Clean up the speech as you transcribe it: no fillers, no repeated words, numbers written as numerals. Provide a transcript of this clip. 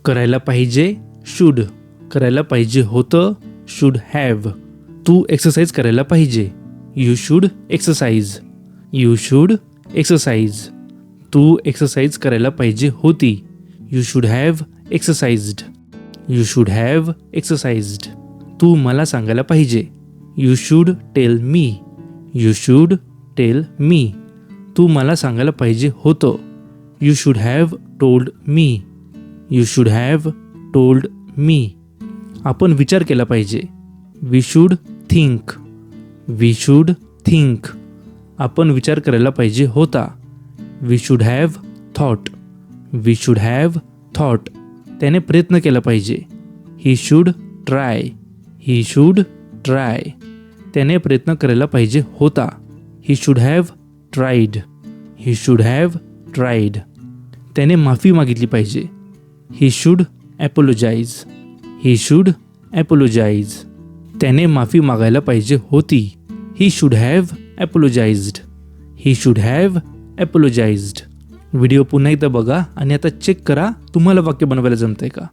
करायला पाहिजे शुड, करायला पाहिजे होतं शुड हॅव. तू एक्सरसाइज करायला पाहिजे. You should exercise. You should exercise. तू एक्सरसाइज करायला पाहिजे होती. You should have exercised. You should have exercised. तू मला सांगायला पाहिजे. You should tell me. You should tell me. तू मला सांगायला पाहिजे होतं. You should have told me. You should have told me. आपण विचार केला पाहिजे. We should think. We should think. आपण विचार करायला पाहिजे होता. We should have thought. We should have thought. त्याने प्रयत्न केला पाहिजे. He should try. He should try. त्याने प्रयत्न करायला पाहिजे होता. He should have tried. He should have tried. त्याने माफी मागितली पाहिजे. He should apologise. He should apologise. त्याने माफी मागायला पाहिजे होती. He should have apologised. He should have apologised. Video पुन्हा एकदा बघा आणि आता चेक करा तुम्हाला वाक्य बनवायला जमतंय का.